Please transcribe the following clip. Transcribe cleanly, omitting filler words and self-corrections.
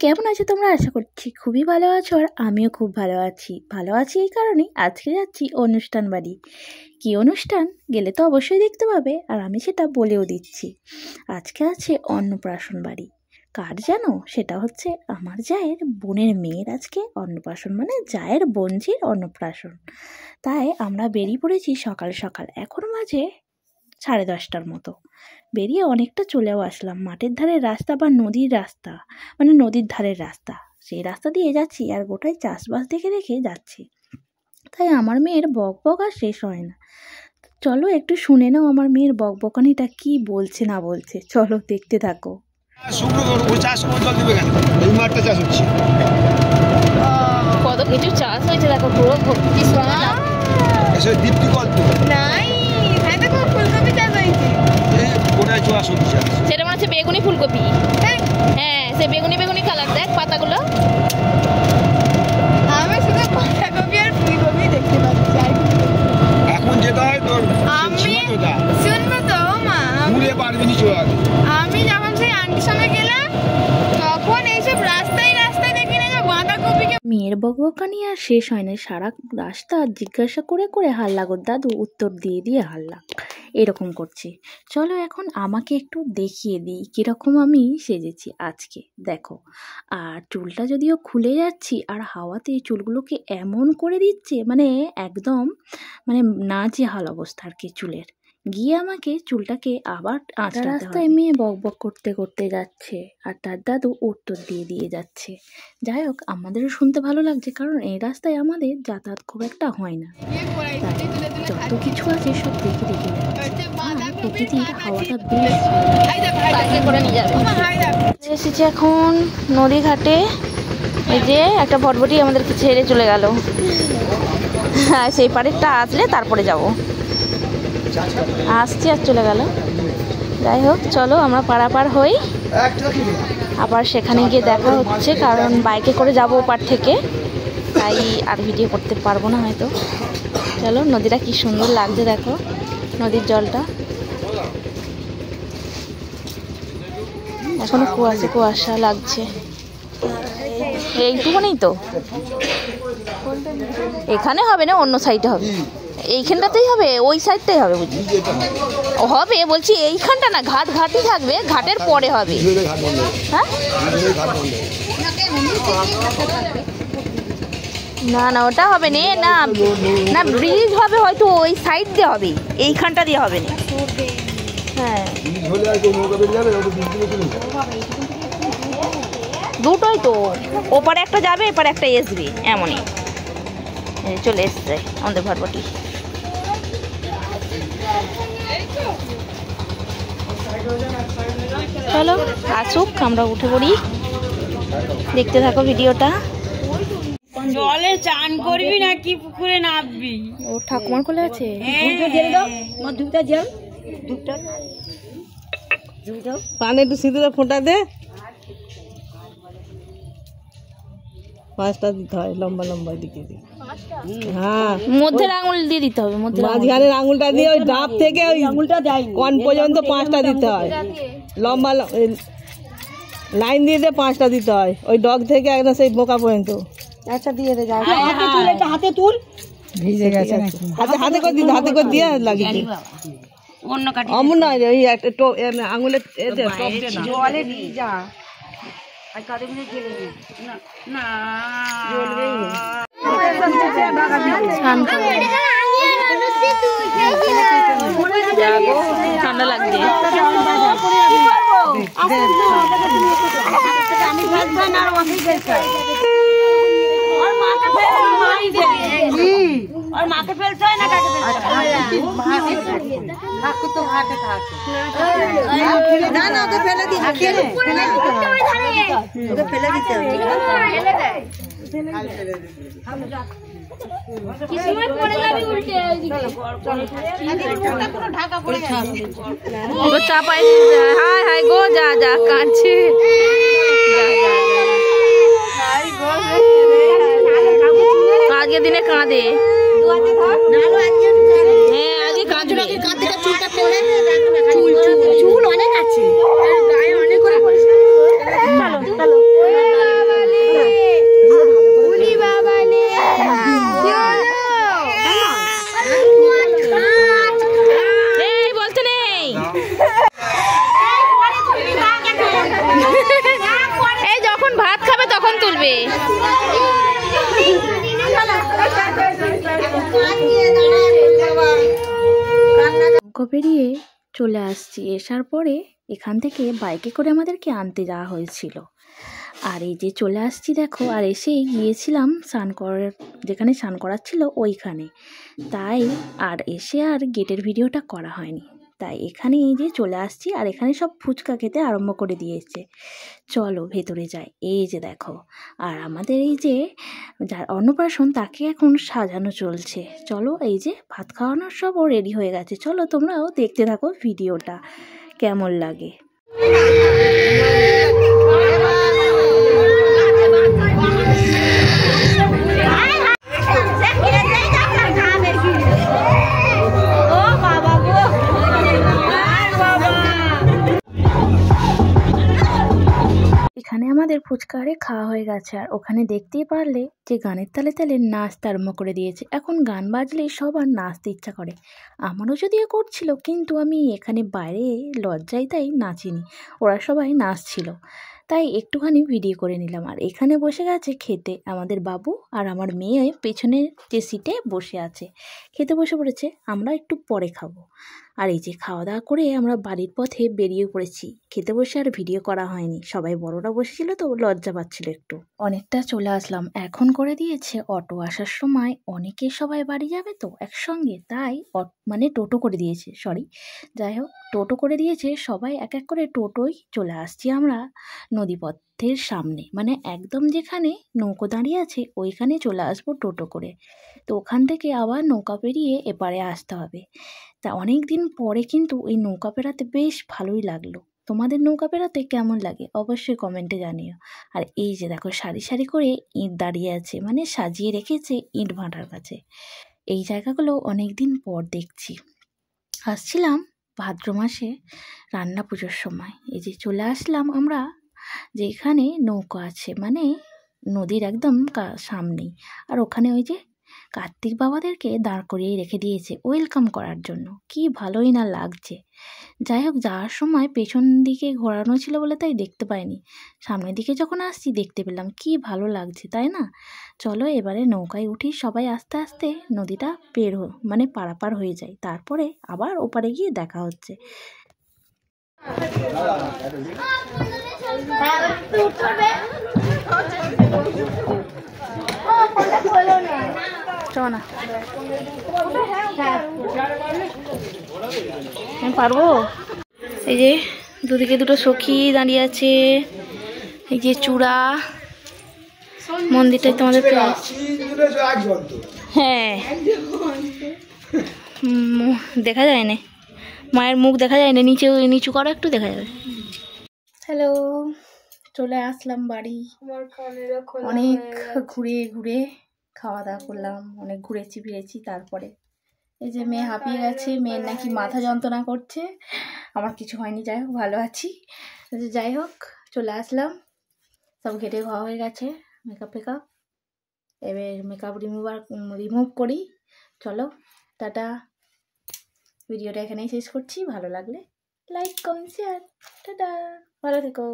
কেমন আছো তোমরা? আশা করছি খুবই ভালো আছো, আর আমিও খুব ভালো আছি এই কারণেই আজকে যাচ্ছি অনুষ্ঠান বাড়ি। কী অনুষ্ঠান গেলে তো অবশ্যই দেখতে পাবে, আর আমি সেটা বলেও দিচ্ছি। আজকে আছে অন্নপ্রাশন বাড়ি। কার জানো? সেটা হচ্ছে আমার জায়ের বোনের মেয়ের আজকে অন্নপ্রাশন, মানে জায়ের বোনঝির অন্নপ্রাশন। তাই আমরা বেরিয়ে পড়েছি সকাল সকাল, এখন বাজে 10:30টার মতো। বেরিয়ে অনেকটা চলেও আসলাম। মাঠের ধারের রাস্তা বা নদীর রাস্তা, মানে নদীর ধারের রাস্তা, সেই রাস্তা দিয়ে যাচ্ছি আর গোটাই চাষবাস দেখে দেখে যাচ্ছি। তাই আমার মেয়ের বকবক আর শেষ হয় না। চলো একটু শুনে নাও আমার মেয়ের বকবকানিটা কি বলছে না বলছে। চলো দেখতে থাকো। কত কিছু চাষ হয়েছে দেখো, পুরো ভক্তি সেটা মনে হচ্ছে বেগুনি ফুলকপি। হ্যাঁ, সে বেগুনি বেগুনি কালার, দেখ পাতাগুলো। আমি শুধু পাতাকপি আর ফুলকপি দেখতে পাচ্ছি। এখন যেটা হয় তোর আমি শুনবো তো মা, আমি যখন সেই আন্টির সঙ্গে গেলাম তখন এইসব রাস্তায় রাস্তায় দেখি না যে বাঁধাকপিকে। মেয়ের বকবকানি আর শেষ হয় না। সারা রাস্তা জিজ্ঞাসা করে করে হাল্লা গো দাদু, উত্তর দিয়ে দিয়ে হাল্লা, এরকম করছি। চলো এখন আমাকে একটু দেখিয়ে দিই কীরকম আমি সেজেছি আজকে, দেখো। আর চুলটা যদিও খুলে যাচ্ছি, আর হাওয়াতে চুলগুলোকে এমন করে দিচ্ছে, মানে একদম মানে নাজেহাল অবস্থা আর কি চুলের। গিয়ে আমাকে চুলটাকে আবার রাস্তায় মেয়ে বকবক করতে করতে যাচ্ছে, আর তার দাদু উত্তর দিয়ে দিয়ে যাচ্ছে। যাই হোক, আমাদেরও শুনতে ভালো লাগছে, কারণ এই রাস্তায় আমাদের যাতায়াত খুব একটা হয় না। যত কিছু আছে সব দেখে দেখে প্রকৃতির হাওয়াটা বেশ করে নিয়ে যাবে। এসেছি এখন নদী ঘাটে। এই যে একটা ভটভটি আমাদেরকে ছেড়ে চলে গেল। হ্যাঁ, সেই পাড়েরটা আসলে তারপরে যাব। আসছি আর চলে গেল। যাই হোক, চলো আমরা পারাপার হই, আবার সেখানে গিয়ে দেখা হচ্ছে, কারণ বাইকে করে যাবো ওপার থেকে, তাই আর ভিডিও করতে পারবো না হয়তো। চলো, নদীটা কি সুন্দর লাগছে দেখো, নদীর জলটা। এখনো কুয়াশা কুয়াশা লাগছে। এইটুকুনেই তো, এখানে হবে না, অন্য সাইডে হবে। এইখানটাতেই হবে, ওই সাইডটাই হবে বুঝলি। হবে বলছি, এইখানটা না, ঘাটই থাকবে, ঘাটের পরে হবে। হ্যাঁ, না না ওটা হবে না, না না ব্রিজ হবে হয়তো, ওই সাইড দিয়ে হবে, এইখানটা দিয়ে হবে না। হ্যাঁ, দুটোই তো, ওপারে একটা যাবে, এপারে একটা আসবে, এমনই। চলে এসছে আমাদের ভটভটি। চলো আসুক, আমরা উঠে পড়ি, দেখতে থাকো ভিডিওটা। জলে চান করবি নাকি পুকুরে নামবি? ও ঠাকুমার কোলে আছে। পানে একটু সিঁদুরে ফোঁটা দে, 5টা দিতে হয়, লম্বা লম্বা দিকে দিয়ে। হ্যাঁ, মধ্যের আঙুল দিয়ে দিতে হবে, মাঝখানের আঙুলটা দিয়ে ওই ডাব থেকে ওই আঙুলটা কোন পর্যন্ত 5টা দিতে হয়, লম্বা লাইন দিয়ে 5টা দিতে হয়, ওই ডগ থেকে একদম সেই বোকা পর্যন্ত। আচ্ছা দিয়ে দে, হাতে তুল, ভিজে গেছে, হাতে করে দিতে, হাতে করে দিয়ে লাগিয়ে দিই। অমন নয়, ওই একটা আঙুলে জলে ভিজা ঠান্ডা লাগছে। और माँ के फेल ना काके ना ना ओके फेले दी अकेले फेले ओके फेले दिते किस्मत पड़े যাবে উল্টে এইদিকে পুরো ঢাকা পড়ে গেছে গো চাপাই। হাই হাই গো, যা যা কাঁদছে, যা যা হাই গো, আজকে দিনে কাঁদে। হ্যাঁ, আজকে কাঁদবে, চুলটা পড়ে, চুল অনেক আছে, গায়ে অনেক করে। চলো চলো। নৌকো পেরিয়ে চলে আসছি। আসার পরে এখান থেকে বাইকে করে আমাদেরকে আনতে যাওয়া হয়েছিল। আর এই যে চলে আসছি দেখো, আর এসেই গিয়েছিলাম যেখানে স্নান করাচ্ছিল ওইখানে, তাই আর এসে আর গেটের ভিডিওটা করা হয়নি। তাই এখানে এই যে চলে আসছি, আর এখানে সব ফুচকা খেতে আরম্ভ করে দিয়েছে। চলো ভেতরে যাই। এই যে দেখো, আর আমাদের এই যে যার অন্নপ্রাশন তাকে এখন সাজানো চলছে। চলো, এই যে ভাত খাওয়ানোর সবও রেডি হয়ে গেছে। চলো তোমরাও দেখতে থাকো ভিডিওটা কেমন লাগে। এখানে আমাদের ফুচকারে খাওয়া হয়ে গেছে, আর ওখানে দেখতেই পারলে যে গানের তালে তালে নাচতে আরম্ভ করে দিয়েছে। এখন গান বাজলেই সবার নাচতে ইচ্ছা করে, আমারও যদিও করছিল, কিন্তু আমি এখানে বাইরে লজ্জায় তাই নাচিনি, ওরা সবাই নাচছিল, তাই একটুখানি ভিডিও করে নিলাম। আর এখানে বসে গেছে খেতে আমাদের বাবু, আর আমার মেয়ে পেছনের যে সিটে বসে আছে, খেতে বসে পড়েছে। আমরা একটু পরে খাবো। আর এই যে খাওয়া দাওয়া করে আমরা বাড়ির পথে বেরিয়ে পড়েছি। খেতে বসে আর ভিডিও করা হয়নি, সবাই বড়রা বসেছিল তো লজ্জা পাচ্ছিল একটু। অনেকটা চলে আসলাম। এখন করে দিয়েছে অটো, আসার সময় অনেকে সবাই বাড়ি যাবে তো একসঙ্গে, তাই মানে টোটো করে দিয়েছে, যাই হোক টোটো করে দিয়েছে। সবাই এক এক করে টোটোই চলে আসছি আমরা নদীপথের সামনে, মানে একদম যেখানে নৌকো দাঁড়িয়ে আছে ওইখানে চলে আসবো টোটো করে। তো ওখান থেকে আবার নৌকা পেরিয়ে এপারে আসতে হবে। তা অনেক দিন পরে কিন্তু এই নৌকা পেরাতে বেশ ভালোই লাগলো। তোমাদের নৌকা পেরাতে কেমন লাগে অবশ্যই কমেন্টে জানিও। আর এই যে দেখো সারি সারি করে ইঁট দাঁড়িয়ে আছে, মানে সাজিয়ে রেখেছে ইঁট ভাটার কাছে। এই জায়গাগুলো অনেক দিন পর দেখছি। আসছিলাম ভাদ্র মাসে রান্না পুজোর সময়। এই যে চলে আসলাম আমরা যেখানে নৌকা আছে, মানে নদীর একদম সামনেই। আর ওখানে ওই যে কার্তিক বাবাদেরকে দাঁড় করিয়ে রেখে দিয়েছে ওয়েলকাম করার জন্য, কি ভালোই না লাগছে। যাই হোক যাওয়ার সময় পেছন দিকে ঘোরানো ছিল বলে তাই দেখতে পাইনি, সামনের দিকে যখন আসছি দেখতে পেলাম, কি ভালো লাগছে তাই না। চলো এবারে নৌকায় উঠি সবাই, আস্তে আস্তে নদীটা মানে পারাপার হয়ে যায়, তারপরে আবার ওপারে গিয়ে দেখা হচ্ছে। চলো না, আমি পারবো। এই যে দুদিকে দুটো সখী দাঁড়িয়ে আছে, এই যে চূড়া মন্দিরটাই তোমাদের হ্যাঁ দেখা যায় না, মায়ের মুখ দেখা যায় না, নিচু করো একটু দেখা যাবে। হ্যালো, চলে আসলাম বাড়ি। অনেক ঘুরে ঘুরে খাওয়া দাওয়া করলাম, অনেক ঘুরেছি ফিরেছি। তারপরে এই যে মেয়ে হাঁপিয়ে গেছে, মেয়ের নাকি মাথা যন্ত্রণা করছে, আমার কিছু হয়নি, যাই হোক ভালো আছি। যাই হোক চলে আসলাম, সব ঘেটে খাওয়া হয়ে গেছে, মেকআপ এবার মেকআপ রিমুভ করি। চলো টাটা, ভিডিওটা এখানেই শেষ করছি। ভালো লাগলে লাইক কমেন্ট শেয়ার, টাটা, ভালো থেকো।